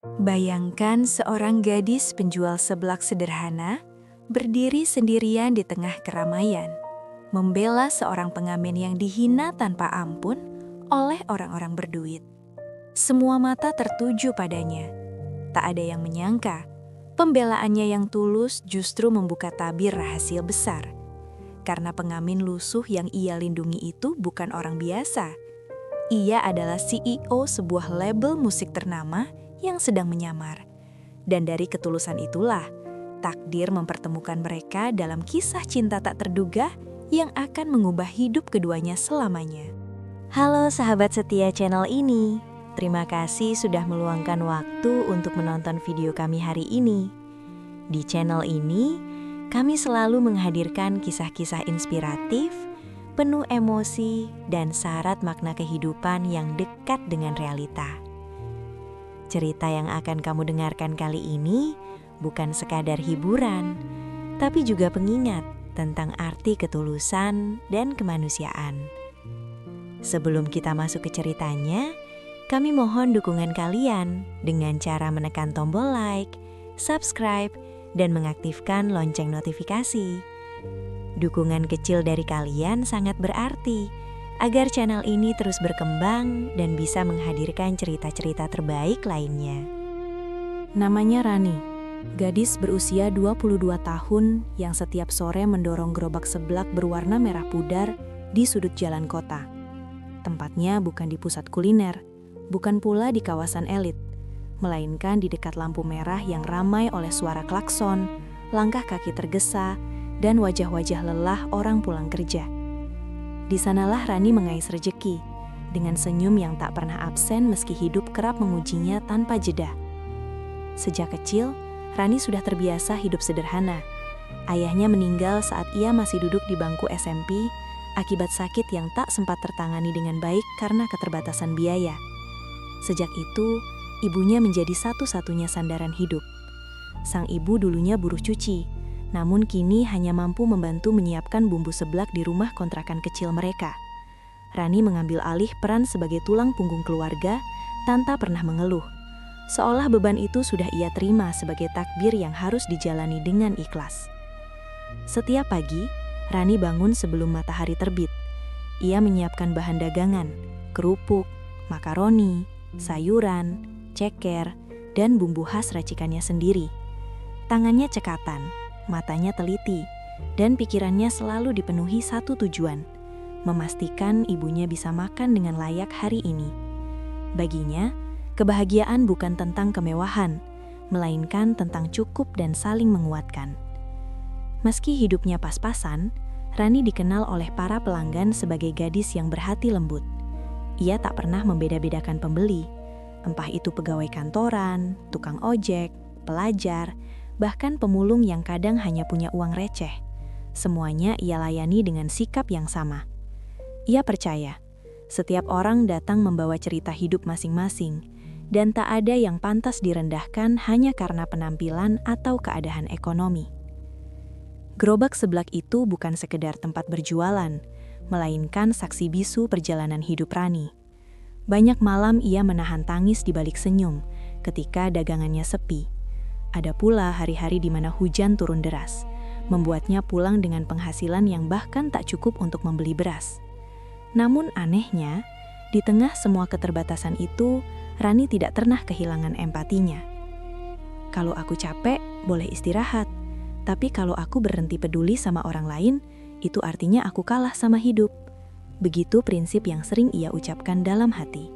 Bayangkan seorang gadis penjual seblak sederhana berdiri sendirian di tengah keramaian, membela seorang pengamen yang dihina tanpa ampun oleh orang-orang berduit. Semua mata tertuju padanya. Tak ada yang menyangka, pembelaannya yang tulus justru membuka tabir rahasia besar. Karena pengamen lusuh yang ia lindungi itu bukan orang biasa. Ia adalah CEO sebuah label musik ternama yang sedang menyamar. Dan dari ketulusan itulah, takdir mempertemukan mereka dalam kisah cinta tak terduga yang akan mengubah hidup keduanya selamanya. Halo sahabat setia channel ini, terima kasih sudah meluangkan waktu untuk menonton video kami hari ini. Di channel ini, kami selalu menghadirkan kisah-kisah inspiratif, penuh emosi, dan syarat makna kehidupan yang dekat dengan realita. Cerita yang akan kamu dengarkan kali ini bukan sekadar hiburan, tapi juga pengingat tentang arti ketulusan dan kemanusiaan. Sebelum kita masuk ke ceritanya, kami mohon dukungan kalian dengan cara menekan tombol like, subscribe, dan mengaktifkan lonceng notifikasi. Dukungan kecil dari kalian sangat berarti agar channel ini terus berkembang dan bisa menghadirkan cerita-cerita terbaik lainnya. Namanya Rani, gadis berusia 22 tahun yang setiap sore mendorong gerobak seblak berwarna merah pudar di sudut jalan kota. Tempatnya bukan di pusat kuliner, bukan pula di kawasan elit, melainkan di dekat lampu merah yang ramai oleh suara klakson, langkah kaki tergesa, dan wajah-wajah lelah orang pulang kerja. Di sanalah Rani mengais rejeki, dengan senyum yang tak pernah absen meski hidup kerap mengujinya tanpa jeda. Sejak kecil, Rani sudah terbiasa hidup sederhana. Ayahnya meninggal saat ia masih duduk di bangku SMP akibat sakit yang tak sempat tertangani dengan baik karena keterbatasan biaya. Sejak itu, ibunya menjadi satu-satunya sandaran hidup. Sang ibu dulunya buruh cuci, namun kini hanya mampu membantu menyiapkan bumbu seblak di rumah kontrakan kecil mereka. Rani mengambil alih peran sebagai tulang punggung keluarga tanpa pernah mengeluh. Seolah beban itu sudah ia terima sebagai takdir yang harus dijalani dengan ikhlas. Setiap pagi, Rani bangun sebelum matahari terbit. Ia menyiapkan bahan dagangan, kerupuk, makaroni, sayuran, ceker, dan bumbu khas racikannya sendiri. Tangannya cekatan, matanya teliti, dan pikirannya selalu dipenuhi satu tujuan, memastikan ibunya bisa makan dengan layak hari ini. Baginya, kebahagiaan bukan tentang kemewahan, melainkan tentang cukup dan saling menguatkan. Meski hidupnya pas-pasan, Rani dikenal oleh para pelanggan sebagai gadis yang berhati lembut. Ia tak pernah membeda-bedakan pembeli, entah itu pegawai kantoran, tukang ojek, pelajar, bahkan pemulung yang kadang hanya punya uang receh. Semuanya ia layani dengan sikap yang sama. Ia percaya, setiap orang datang membawa cerita hidup masing-masing, dan tak ada yang pantas direndahkan hanya karena penampilan atau keadaan ekonomi. Gerobak seblak itu bukan sekedar tempat berjualan, melainkan saksi bisu perjalanan hidup Rani. Banyak malam ia menahan tangis di balik senyum ketika dagangannya sepi. Ada pula hari-hari di mana hujan turun deras, membuatnya pulang dengan penghasilan yang bahkan tak cukup untuk membeli beras. Namun anehnya, di tengah semua keterbatasan itu, Rani tidak pernah kehilangan empatinya. Kalau aku capek, boleh istirahat. Tapi kalau aku berhenti peduli sama orang lain, itu artinya aku kalah sama hidup. Begitu prinsip yang sering ia ucapkan dalam hati.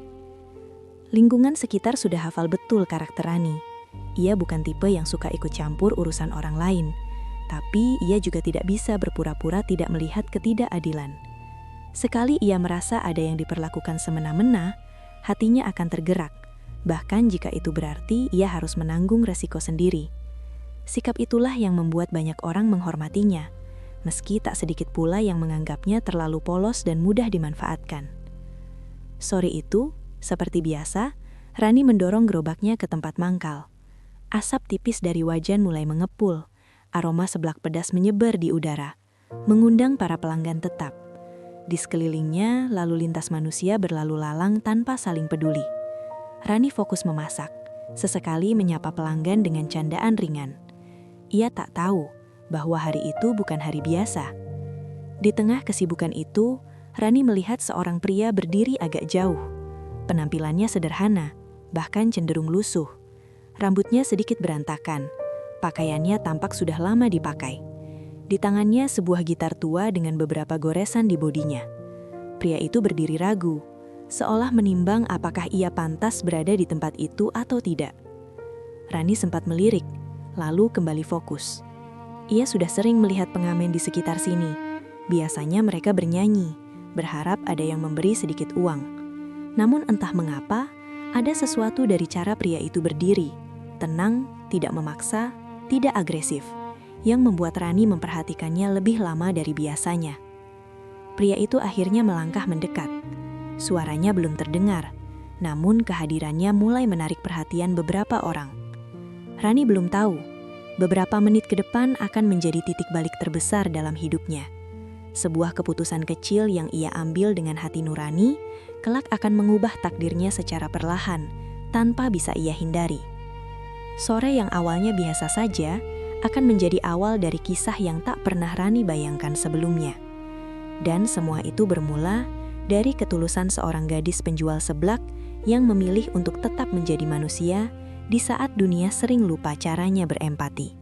Lingkungan sekitar sudah hafal betul karakter Rani. Ia bukan tipe yang suka ikut campur urusan orang lain, tapi ia juga tidak bisa berpura-pura tidak melihat ketidakadilan. Sekali ia merasa ada yang diperlakukan semena-mena, hatinya akan tergerak, bahkan jika itu berarti ia harus menanggung resiko sendiri. Sikap itulah yang membuat banyak orang menghormatinya, meski tak sedikit pula yang menganggapnya terlalu polos dan mudah dimanfaatkan. Sore itu, seperti biasa, Rani mendorong gerobaknya ke tempat mangkal. Asap tipis dari wajan mulai mengepul, aroma seblak pedas menyebar di udara, mengundang para pelanggan tetap. Di sekelilingnya, lalu lintas manusia berlalu lalang tanpa saling peduli. Rani fokus memasak, sesekali menyapa pelanggan dengan candaan ringan. Ia tak tahu bahwa hari itu bukan hari biasa. Di tengah kesibukan itu, Rani melihat seorang pria berdiri agak jauh. Penampilannya sederhana, bahkan cenderung lusuh. Rambutnya sedikit berantakan, pakaiannya tampak sudah lama dipakai. Di tangannya sebuah gitar tua dengan beberapa goresan di bodinya. Pria itu berdiri ragu, seolah menimbang apakah ia pantas berada di tempat itu atau tidak. Rani sempat melirik, lalu kembali fokus. Ia sudah sering melihat pengamen di sekitar sini. Biasanya mereka bernyanyi, berharap ada yang memberi sedikit uang. Namun entah mengapa, ada sesuatu dari cara pria itu berdiri, tenang, tidak memaksa, tidak agresif, yang membuat Rani memperhatikannya lebih lama dari biasanya. Pria itu akhirnya melangkah mendekat. Suaranya belum terdengar, namun kehadirannya mulai menarik perhatian beberapa orang. Rani belum tahu, beberapa menit ke depan akan menjadi titik balik terbesar dalam hidupnya. Sebuah keputusan kecil yang ia ambil dengan hati nurani, kelak akan mengubah takdirnya secara perlahan, tanpa bisa ia hindari. Sore yang awalnya biasa saja, akan menjadi awal dari kisah yang tak pernah Rani bayangkan sebelumnya. Dan semua itu bermula dari ketulusan seorang gadis penjual seblak yang memilih untuk tetap menjadi manusia di saat dunia sering lupa caranya berempati.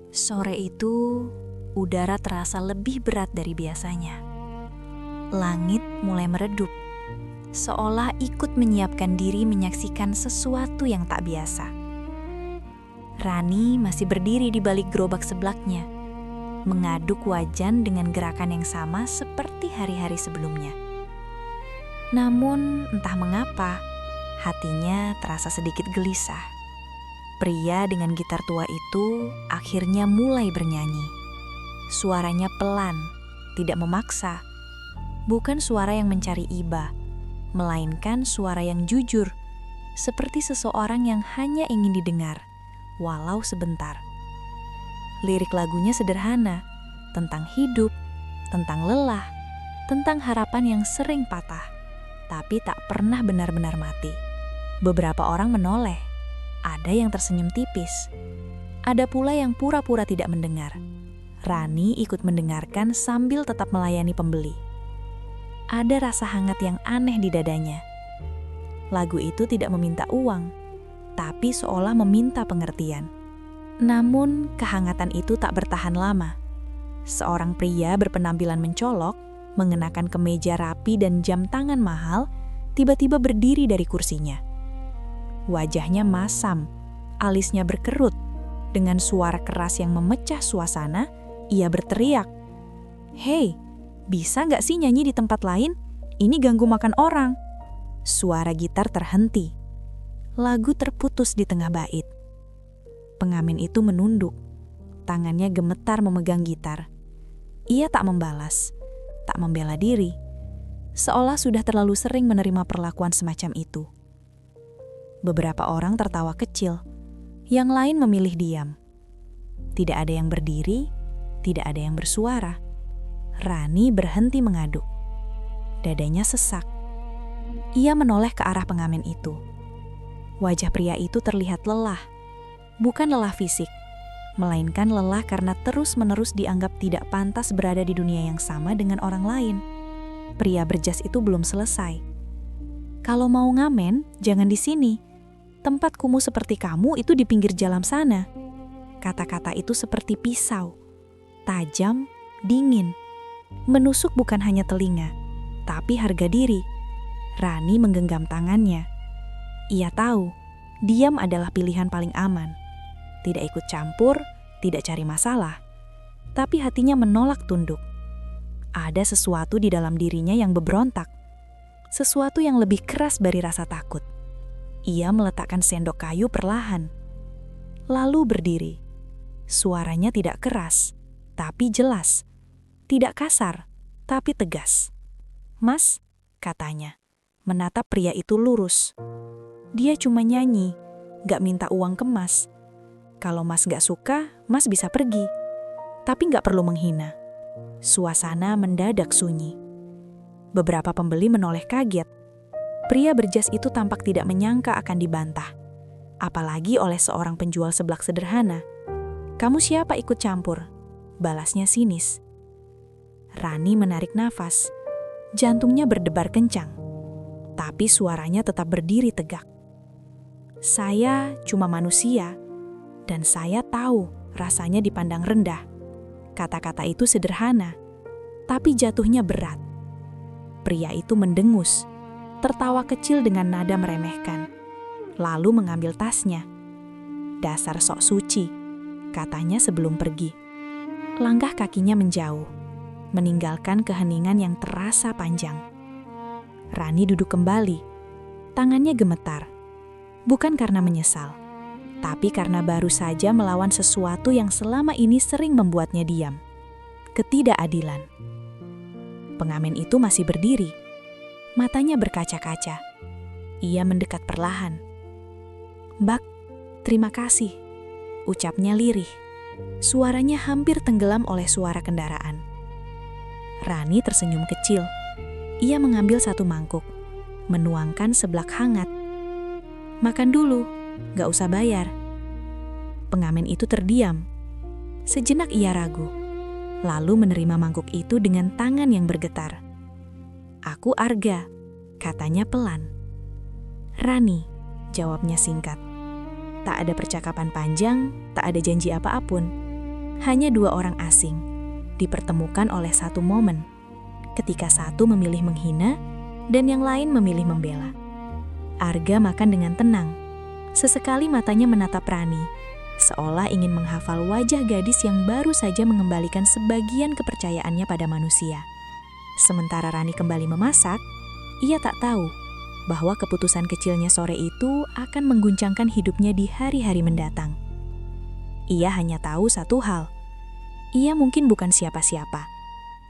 Sore itu, udara terasa lebih berat dari biasanya. Langit mulai meredup, seolah ikut menyiapkan diri menyaksikan sesuatu yang tak biasa. Rani masih berdiri di balik gerobak seblaknya, mengaduk wajan dengan gerakan yang sama seperti hari-hari sebelumnya. Namun, entah mengapa, hatinya terasa sedikit gelisah. Pria dengan gitar tua itu akhirnya mulai bernyanyi. Suaranya pelan, tidak memaksa. Bukan suara yang mencari iba, melainkan suara yang jujur, seperti seseorang yang hanya ingin didengar, walau sebentar. Lirik lagunya sederhana, tentang hidup, tentang lelah, tentang harapan yang sering patah, tapi tak pernah benar-benar mati. Beberapa orang menoleh, ada yang tersenyum tipis, ada pula yang pura-pura tidak mendengar. Rani ikut mendengarkan sambil tetap melayani pembeli. Ada rasa hangat yang aneh di dadanya. Lagu itu tidak meminta uang, tapi seolah meminta pengertian. Namun, kehangatan itu tak bertahan lama. Seorang pria berpenampilan mencolok, mengenakan kemeja rapi dan jam tangan mahal, tiba-tiba berdiri dari kursinya. Wajahnya masam, alisnya berkerut. Dengan suara keras yang memecah suasana, ia berteriak, "Hei, bisa nggak sih nyanyi di tempat lain? Ini ganggu makan orang." Suara gitar terhenti. Lagu terputus di tengah bait. Pengamen itu menunduk. Tangannya gemetar memegang gitar. Ia tak membalas, tak membela diri. Seolah sudah terlalu sering menerima perlakuan semacam itu. Beberapa orang tertawa kecil, yang lain memilih diam. Tidak ada yang berdiri, tidak ada yang bersuara. Rani berhenti mengaduk. Dadanya sesak. Ia menoleh ke arah pengamen itu. Wajah pria itu terlihat lelah. Bukan lelah fisik, melainkan lelah karena terus-menerus dianggap tidak pantas berada di dunia yang sama dengan orang lain. Pria berjas itu belum selesai. "Kalau mau ngamen, jangan di sini. Tempat kumuh seperti kamu itu di pinggir jalan sana." Kata-kata itu seperti pisau, tajam, dingin, menusuk bukan hanya telinga, tapi harga diri. Rani menggenggam tangannya. Ia tahu, diam adalah pilihan paling aman. Tidak ikut campur, tidak cari masalah, tapi hatinya menolak tunduk. Ada sesuatu di dalam dirinya yang beberontak, sesuatu yang lebih keras dari rasa takut. Ia meletakkan sendok kayu perlahan, lalu berdiri. Suaranya tidak keras, tapi jelas. Tidak kasar, tapi tegas. "Mas," katanya, menatap pria itu lurus. Dia cuma nyanyi, gak minta uang ke Mas. Kalau Mas gak suka, Mas bisa pergi. Tapi gak perlu menghina. Suasana mendadak sunyi. Beberapa pembeli menoleh kaget. Pria berjas itu tampak tidak menyangka akan dibantah. apalagi oleh seorang penjual seblak sederhana. "Kamu siapa ikut campur?" balasnya sinis. Rani menarik nafas. Jantungnya berdebar kencang, tapi suaranya tetap berdiri tegak. "Saya cuma manusia, dan saya tahu rasanya dipandang rendah." Kata-kata itu sederhana, tapi jatuhnya berat. Pria itu mendengus, tertawa kecil dengan nada meremehkan, lalu mengambil tasnya. "Dasar sok suci," katanya sebelum pergi. Langkah kakinya menjauh, meninggalkan keheningan yang terasa panjang. Rani duduk kembali, tangannya gemetar, bukan karena menyesal, tapi karena baru saja melawan sesuatu yang selama ini sering membuatnya diam. Ketidakadilan. Pengamen itu masih berdiri, matanya berkaca-kaca. Ia mendekat perlahan. "Mbak, terima kasih," ucapnya lirih. Suaranya hampir tenggelam oleh suara kendaraan. Rani tersenyum kecil. Ia mengambil satu mangkuk, menuangkan seblak hangat. "Makan dulu, gak usah bayar." Pengamen itu terdiam. Sejenak ia ragu, lalu menerima mangkuk itu dengan tangan yang bergetar. "Aku Arga," katanya pelan. "Rani," jawabnya singkat. Tak ada percakapan panjang, tak ada janji apapun. Hanya dua orang asing, dipertemukan oleh satu momen, ketika satu memilih menghina dan yang lain memilih membela. Arga makan dengan tenang. Sesekali matanya menatap Rani, seolah ingin menghafal wajah gadis yang baru saja mengembalikan sebagian kepercayaannya pada manusia. Sementara Rani kembali memasak, ia tak tahu bahwa keputusan kecilnya sore itu akan mengguncangkan hidupnya di hari-hari mendatang. Ia hanya tahu satu hal, ia mungkin bukan siapa-siapa,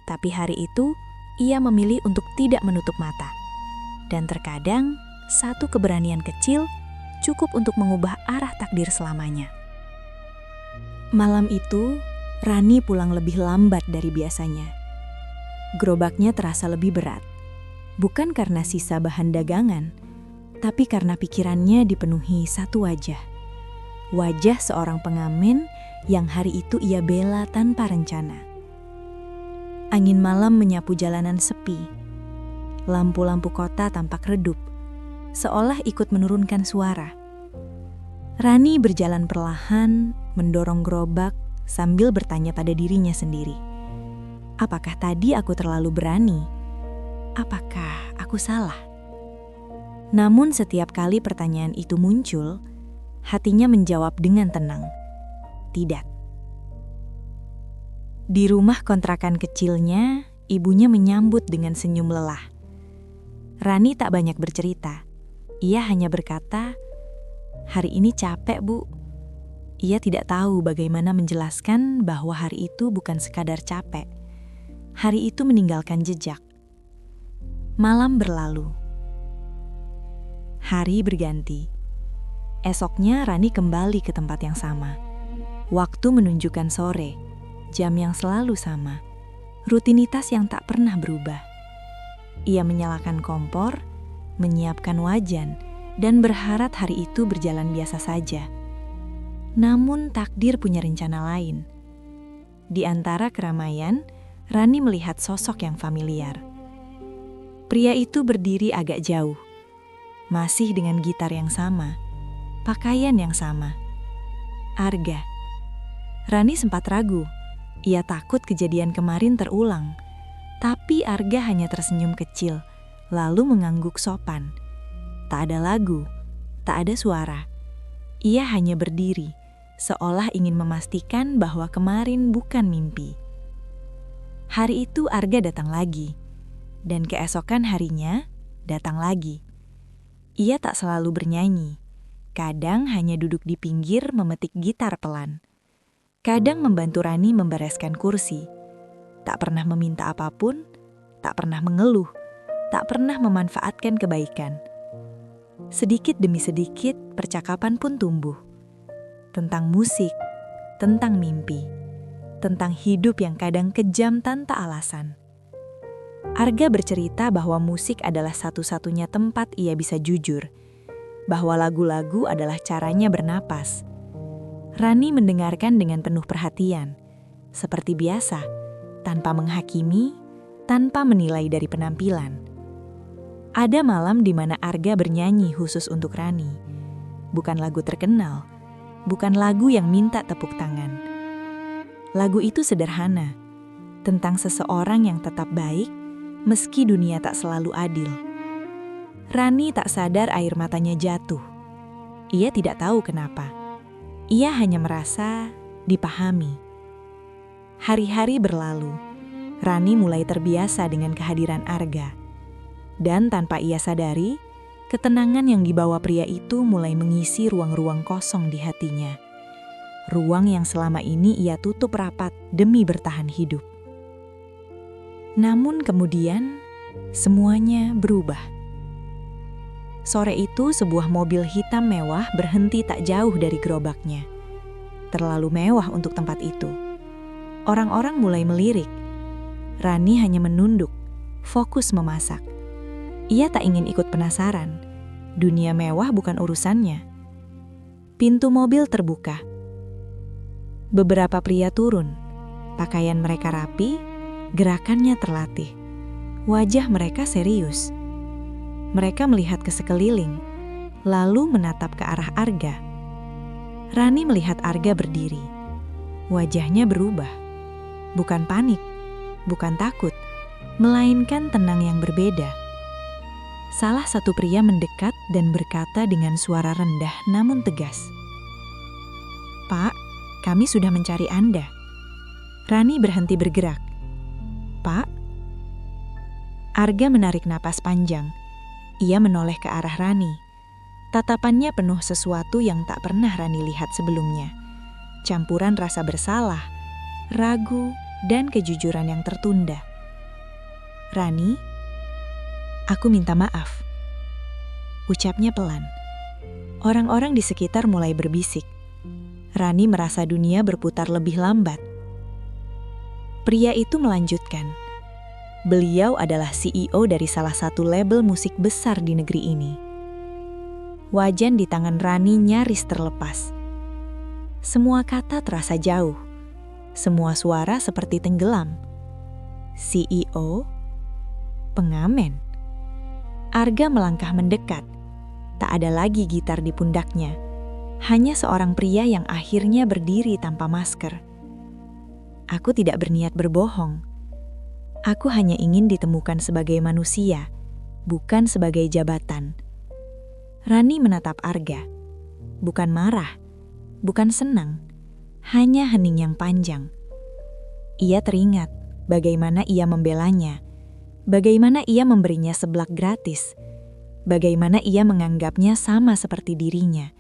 tapi hari itu ia memilih untuk tidak menutup mata. Dan terkadang, satu keberanian kecil cukup untuk mengubah arah takdir selamanya. Malam itu, Rani pulang lebih lambat dari biasanya. Gerobaknya terasa lebih berat, bukan karena sisa bahan dagangan, tapi karena pikirannya dipenuhi satu wajah. Wajah seorang pengamen yang hari itu ia bela tanpa rencana. Angin malam menyapu jalanan sepi. Lampu-lampu kota tampak redup, seolah ikut menurunkan suara. Rani berjalan perlahan, mendorong gerobak sambil bertanya pada dirinya sendiri. Apakah tadi aku terlalu berani? Apakah aku salah? Namun setiap kali pertanyaan itu muncul, hatinya menjawab dengan tenang. Tidak. Di rumah kontrakan kecilnya, ibunya menyambut dengan senyum lelah. Rani tak banyak bercerita. Ia hanya berkata, "Hari ini capek, Bu." Ia tidak tahu bagaimana menjelaskan bahwa hari itu bukan sekadar capek. Hari itu meninggalkan jejak. Malam berlalu. Hari berganti. Esoknya Rani kembali ke tempat yang sama. Waktu menunjukkan sore, jam yang selalu sama, rutinitas yang tak pernah berubah. Ia menyalakan kompor, menyiapkan wajan, dan berharap hari itu berjalan biasa saja. Namun takdir punya rencana lain. Di antara keramaian, Rani melihat sosok yang familiar. Pria itu berdiri agak jauh, masih dengan gitar yang sama, pakaian yang sama. Arga. Rani sempat ragu. Ia takut kejadian kemarin terulang. Tapi Arga hanya tersenyum kecil, lalu mengangguk sopan. Tak ada lagu, tak ada suara. Ia hanya berdiri, seolah ingin memastikan bahwa kemarin bukan mimpi. Hari itu Arga datang lagi, dan keesokan harinya datang lagi. Ia tak selalu bernyanyi, kadang hanya duduk di pinggir memetik gitar pelan. Kadang membantu Rani membereskan kursi. Tak pernah meminta apapun, tak pernah mengeluh, tak pernah memanfaatkan kebaikan. Sedikit demi sedikit percakapan pun tumbuh. Tentang musik, tentang mimpi, tentang hidup yang kadang kejam tanpa alasan. Arga bercerita bahwa musik adalah satu-satunya tempat ia bisa jujur. bahwa lagu-lagu adalah caranya bernapas. Rani mendengarkan dengan penuh perhatian, seperti biasa, tanpa menghakimi, tanpa menilai dari penampilan. Ada malam di mana Arga bernyanyi khusus untuk Rani. Bukan lagu terkenal, bukan lagu yang minta tepuk tangan. Lagu itu sederhana, tentang seseorang yang tetap baik, meski dunia tak selalu adil. Rani tak sadar air matanya jatuh. Ia tidak tahu kenapa. Ia hanya merasa dipahami. Hari-hari berlalu. Rani mulai terbiasa dengan kehadiran Arga. Dan tanpa ia sadari, ketenangan yang dibawa pria itu mulai mengisi ruang-ruang kosong di hatinya. Ruang yang selama ini ia tutup rapat demi bertahan hidup. Namun kemudian, semuanya berubah. Sore itu sebuah mobil hitam mewah berhenti tak jauh dari gerobaknya. Terlalu mewah untuk tempat itu. Orang-orang mulai melirik. Rani hanya menunduk, fokus memasak. Ia tak ingin ikut penasaran. Dunia mewah bukan urusannya. Pintu mobil terbuka. Beberapa pria turun. Pakaian mereka rapi, gerakannya terlatih. Wajah mereka serius. Mereka melihat ke sekeliling, lalu menatap ke arah Arga. Rani melihat Arga berdiri. Wajahnya berubah. Bukan panik, bukan takut, melainkan tenang yang berbeda. Salah satu pria mendekat dan berkata dengan suara rendah namun tegas. "Pak, kami sudah mencari Anda." Rani berhenti bergerak. "Pak?" Arga menarik napas panjang. Ia menoleh ke arah Rani. Tatapannya penuh sesuatu yang tak pernah Rani lihat sebelumnya. Campuran rasa bersalah, ragu, dan kejujuran yang tertunda. "Rani, aku minta maaf." Ucapnya pelan. Orang-orang di sekitar mulai berbisik. Rani merasa dunia berputar lebih lambat. Pria itu melanjutkan. Beliau adalah CEO dari salah satu label musik besar di negeri ini. Wajan di tangan Rani nyaris terlepas. Semua kata terasa jauh. Semua suara seperti tenggelam. CEO? Pengamen? Arga melangkah mendekat. Tak ada lagi gitar di pundaknya. Hanya seorang pria yang akhirnya berdiri tanpa masker. Aku tidak berniat berbohong. Aku hanya ingin ditemukan sebagai manusia, bukan sebagai jabatan. Rani menatap Arga. Bukan marah, bukan senang, hanya hening yang panjang. Ia teringat bagaimana ia membelanya, bagaimana ia memberinya seblak gratis, bagaimana ia menganggapnya sama seperti dirinya,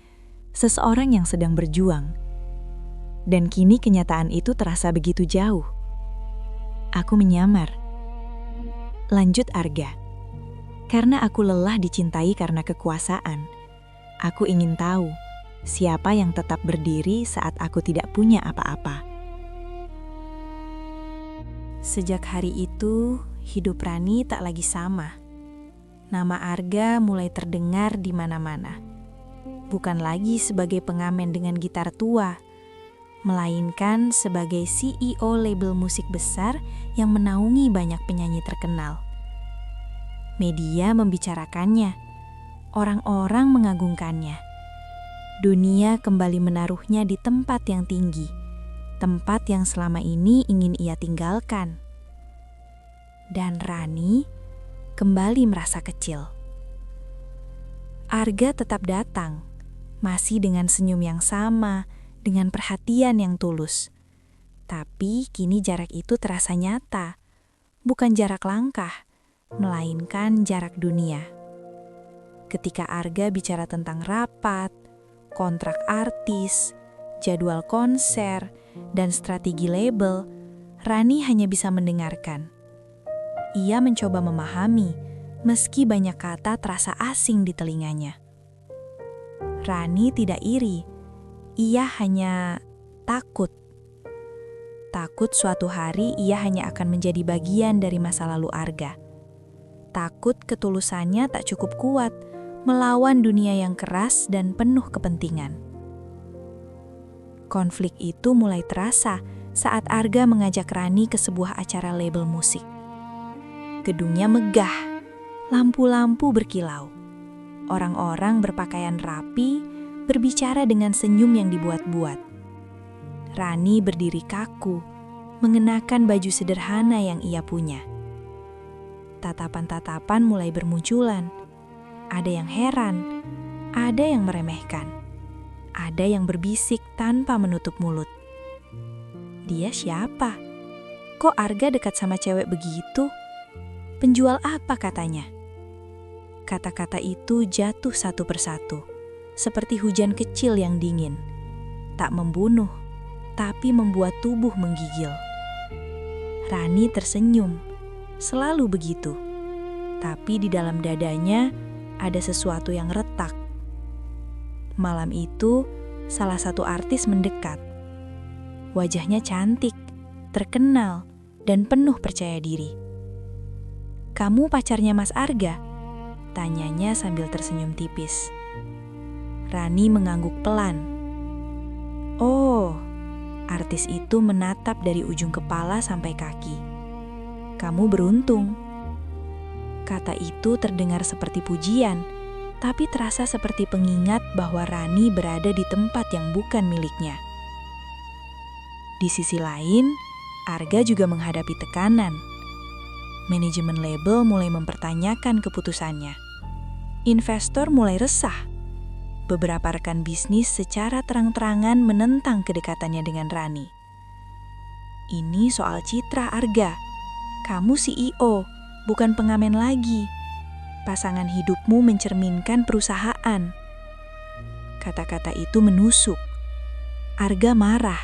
seseorang yang sedang berjuang. Dan kini kenyataan itu terasa begitu jauh. Aku menyamar. Lanjut Arga. Karena aku lelah dicintai karena kekuasaan. Aku ingin tahu siapa yang tetap berdiri saat aku tidak punya apa-apa. Sejak hari itu, hidup Rani tak lagi sama. Nama Arga mulai terdengar di mana-mana. Bukan lagi sebagai pengamen dengan gitar tua, melainkan sebagai CEO label musik besar yang menaungi banyak penyanyi terkenal. Media membicarakannya, orang-orang mengagungkannya. Dunia kembali menaruhnya di tempat yang tinggi, tempat yang selama ini ingin ia tinggalkan. Dan Rani kembali merasa kecil. Arga tetap datang, masih dengan senyum yang sama, dengan perhatian yang tulus. Tapi kini jarak itu terasa nyata, bukan jarak langkah, melainkan jarak dunia. Ketika Arga bicara tentang rapat, kontrak artis, jadwal konser, dan strategi label, Rani hanya bisa mendengarkan. Ia mencoba memahami, meski banyak kata terasa asing di telinganya. Rani tidak iri. Ia hanya takut. Takut suatu hari ia hanya akan menjadi bagian dari masa lalu Arga. Takut ketulusannya tak cukup kuat melawan dunia yang keras dan penuh kepentingan. Konflik itu mulai terasa saat Arga mengajak Rani ke sebuah acara label musik. Gedungnya megah, lampu-lampu berkilau. Orang-orang berpakaian rapi, berbicara dengan senyum yang dibuat-buat. Rani berdiri kaku, mengenakan baju sederhana yang ia punya. Tatapan-tatapan mulai bermunculan. Ada yang heran, ada yang meremehkan, ada yang berbisik tanpa menutup mulut. Dia siapa? Kok Arga dekat sama cewek begitu? Penjual apa katanya? Kata-kata itu jatuh satu persatu, seperti hujan kecil yang dingin. Tak membunuh, tapi membuat tubuh menggigil. Rani tersenyum, selalu begitu. Tapi di dalam dadanya ada sesuatu yang retak. Malam itu, salah satu artis mendekat. Wajahnya cantik, terkenal, dan penuh percaya diri. "Kamu pacarnya Mas Arga?" tanyanya sambil tersenyum tipis. Rani mengangguk pelan. "Oh," artis itu menatap dari ujung kepala sampai kaki. "Kamu beruntung." Kata itu terdengar seperti pujian, tapi terasa seperti pengingat bahwa Rani berada di tempat yang bukan miliknya. Di sisi lain, Arga juga menghadapi tekanan. Manajemen label mulai mempertanyakan keputusannya. Investor mulai resah. Beberapa rekan bisnis secara terang-terangan menentang kedekatannya dengan Rani. "Ini soal citra, Arga. Kamu CEO, bukan pengamen lagi. Pasangan hidupmu mencerminkan perusahaan." Kata-kata itu menusuk. Arga marah,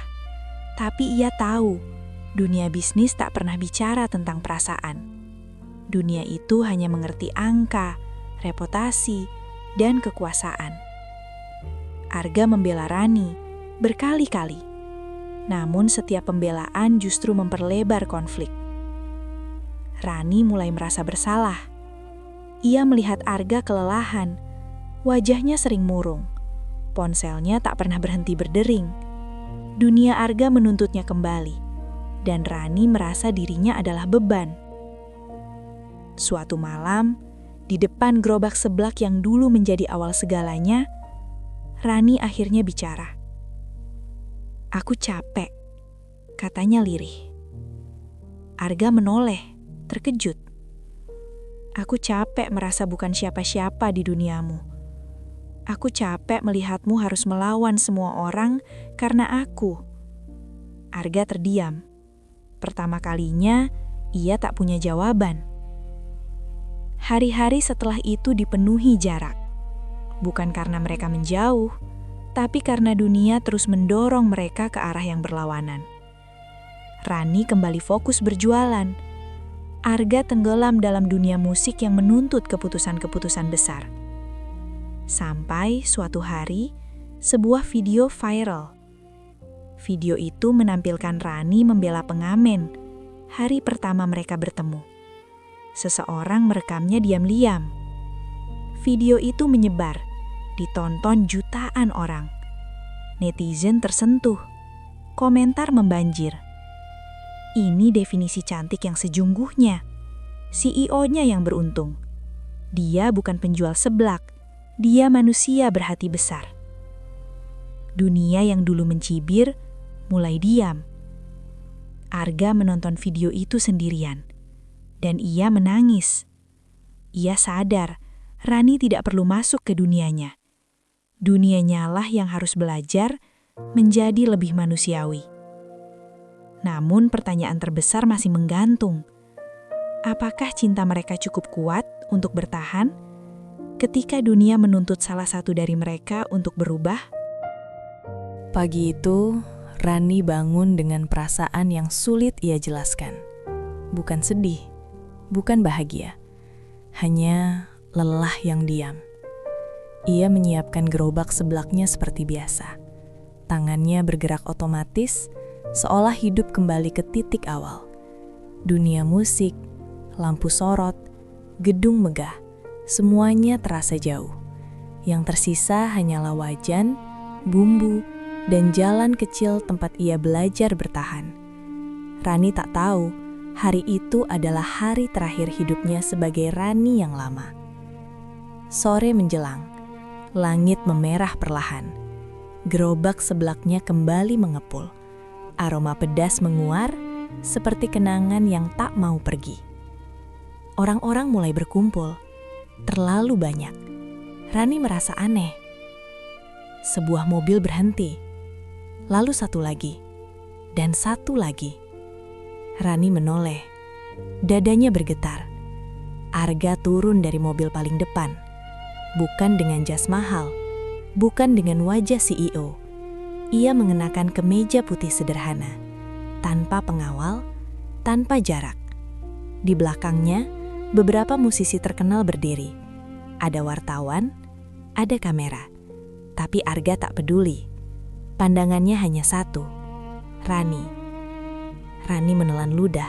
tapi ia tahu dunia bisnis tak pernah bicara tentang perasaan. Dunia itu hanya mengerti angka, reputasi, dan kekuasaan. Arga membela Rani berkali-kali, namun setiap pembelaan justru memperlebar konflik. Rani mulai merasa bersalah. Ia melihat Arga kelelahan, wajahnya sering murung, ponselnya tak pernah berhenti berdering. Dunia Arga menuntutnya kembali, dan Rani merasa dirinya adalah beban. Suatu malam, di depan gerobak seblak yang dulu menjadi awal segalanya, Rani akhirnya bicara. "Aku capek," katanya lirih. Arga menoleh, terkejut. "Aku capek merasa bukan siapa-siapa di duniamu. Aku capek melihatmu harus melawan semua orang karena aku." Arga terdiam. Pertama kalinya, ia tak punya jawaban. Hari-hari setelah itu dipenuhi jarak. Bukan karena mereka menjauh, tapi karena dunia terus mendorong mereka ke arah yang berlawanan. Rani kembali fokus berjualan. Arga tenggelam dalam dunia musik yang menuntut keputusan-keputusan besar. Sampai suatu hari, sebuah video viral. Video itu menampilkan Rani membela pengamen hari pertama mereka bertemu. Seseorang merekamnya diam-diam. Video itu menyebar, ditonton jutaan orang. Netizen tersentuh, komentar membanjir. Ini definisi cantik yang sejungguhnya. CEO-nya yang beruntung. Dia bukan penjual seblak, dia manusia berhati besar. Dunia yang dulu mencibir, mulai diam. Arga menonton video itu sendirian, dan ia menangis. Ia sadar Rani tidak perlu masuk ke dunianya. Dunianya lah yang harus belajar menjadi lebih manusiawi. Namun pertanyaan terbesar masih menggantung. Apakah cinta mereka cukup kuat untuk bertahan ketika dunia menuntut salah satu dari mereka untuk berubah? Pagi itu, Rani bangun dengan perasaan yang sulit ia jelaskan. Bukan sedih, bukan bahagia, hanya lelah yang diam. Ia menyiapkan gerobak seblaknya seperti biasa. Tangannya bergerak otomatis, seolah hidup kembali ke titik awal. Dunia musik, lampu sorot, gedung megah, semuanya terasa jauh. Yang tersisa hanyalah wajan, bumbu, dan jalan kecil tempat ia belajar bertahan. Rani tak tahu hari itu adalah hari terakhir hidupnya sebagai Rani yang lama. Sore menjelang, langit memerah perlahan. Gerobak sebelaknya kembali mengepul. Aroma pedas menguar seperti kenangan yang tak mau pergi. Orang-orang mulai berkumpul, terlalu banyak. Rani merasa aneh. Sebuah mobil berhenti, lalu satu lagi, dan satu lagi. Rani menoleh, dadanya bergetar. Arga turun dari mobil paling depan, bukan dengan jas mahal, bukan dengan wajah CEO. Ia mengenakan kemeja putih sederhana, tanpa pengawal, tanpa jarak. Di belakangnya, beberapa musisi terkenal berdiri. Ada wartawan, ada kamera. Tapi Arga tak peduli. Pandangannya hanya satu, Rani. Rani menelan ludah.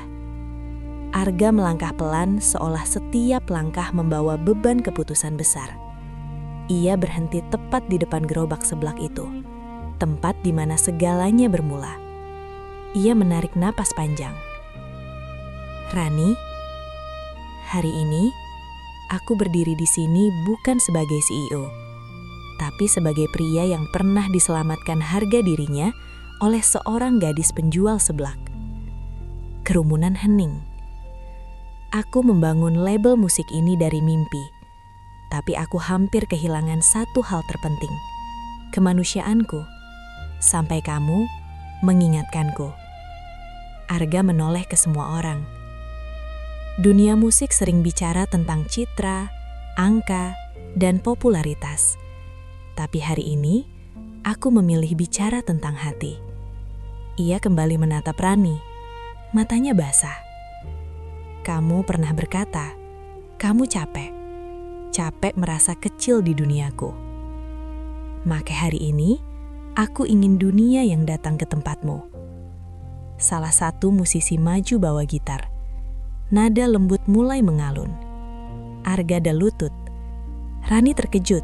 Arga melangkah pelan seolah setiap langkah membawa beban keputusan besar. Ia berhenti tepat di depan gerobak seblak itu, tempat di mana segalanya bermula. Ia menarik napas panjang. Rani, hari ini aku berdiri di sini bukan sebagai CEO, tapi sebagai pria yang pernah diselamatkan harga dirinya oleh seorang gadis penjual seblak. Kerumunan hening. Aku membangun label musik ini dari mimpi, tapi aku hampir kehilangan satu hal terpenting, kemanusiaanku, sampai kamu mengingatkanku. Arga menoleh ke semua orang. Dunia musik sering bicara tentang citra, angka, dan popularitas. Tapi hari ini, aku memilih bicara tentang hati. Ia kembali menatap Rani. Matanya basah. Kamu pernah berkata, kamu capek. Capek merasa kecil di duniaku. Maka hari ini, aku ingin dunia yang datang ke tempatmu. Salah satu musisi maju bawa gitar. Nada lembut mulai mengalun. Arga ada lutut. Rani terkejut.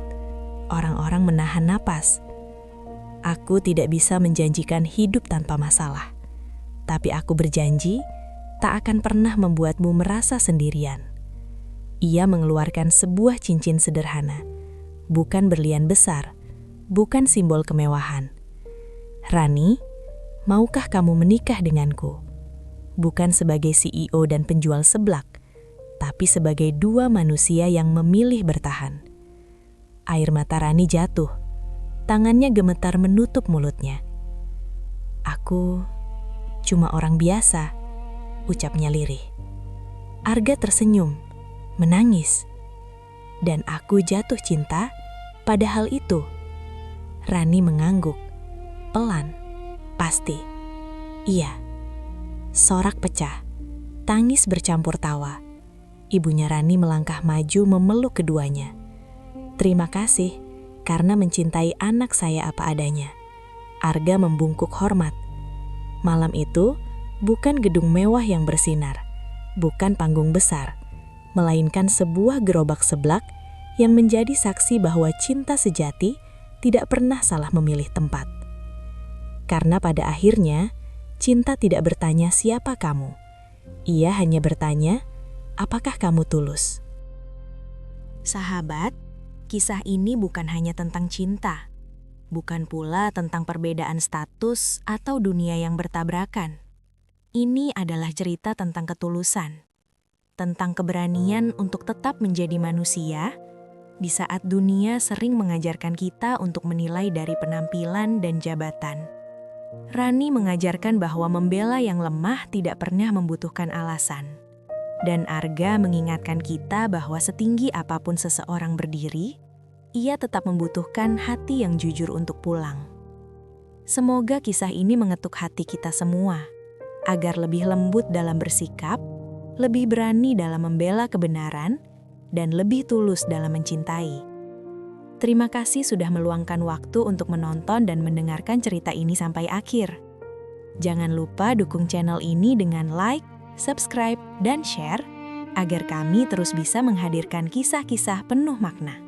Orang-orang menahan napas. Aku tidak bisa menjanjikan hidup tanpa masalah. Tapi aku berjanji tak akan pernah membuatmu merasa sendirian. Ia mengeluarkan sebuah cincin sederhana. Bukan berlian besar. Bukan simbol kemewahan. Rani, maukah kamu menikah denganku? Bukan sebagai CEO dan penjual seblak, tapi sebagai dua manusia yang memilih bertahan. Air mata Rani jatuh. Tangannya gemetar menutup mulutnya. Aku cuma orang biasa, ucapnya lirih. Arga tersenyum, menangis. Dan aku jatuh cinta pada hal itu. Rani mengangguk, pelan, pasti. Iya. Sorak pecah, tangis bercampur tawa. Ibunya Rani melangkah maju memeluk keduanya. Terima kasih karena mencintai anak saya apa adanya. Arga membungkuk hormat. Malam itu bukan gedung mewah yang bersinar, bukan panggung besar, melainkan sebuah gerobak seblak yang menjadi saksi bahwa cinta sejati tidak pernah salah memilih tempat. Karena pada akhirnya, cinta tidak bertanya siapa kamu. Ia hanya bertanya, apakah kamu tulus? Sahabat, kisah ini bukan hanya tentang cinta. Bukan pula tentang perbedaan status atau dunia yang bertabrakan. Ini adalah cerita tentang ketulusan. Tentang keberanian untuk tetap menjadi manusia di saat dunia sering mengajarkan kita untuk menilai dari penampilan dan jabatan. Rani mengajarkan bahwa membela yang lemah tidak pernah membutuhkan alasan. Dan Arga mengingatkan kita bahwa setinggi apapun seseorang berdiri, ia tetap membutuhkan hati yang jujur untuk pulang. Semoga kisah ini mengetuk hati kita semua, agar lebih lembut dalam bersikap, lebih berani dalam membela kebenaran, dan lebih tulus dalam mencintai. Terima kasih sudah meluangkan waktu untuk menonton dan mendengarkan cerita ini sampai akhir. Jangan lupa dukung channel ini dengan like, subscribe, dan share, agar kami terus bisa menghadirkan kisah-kisah penuh makna.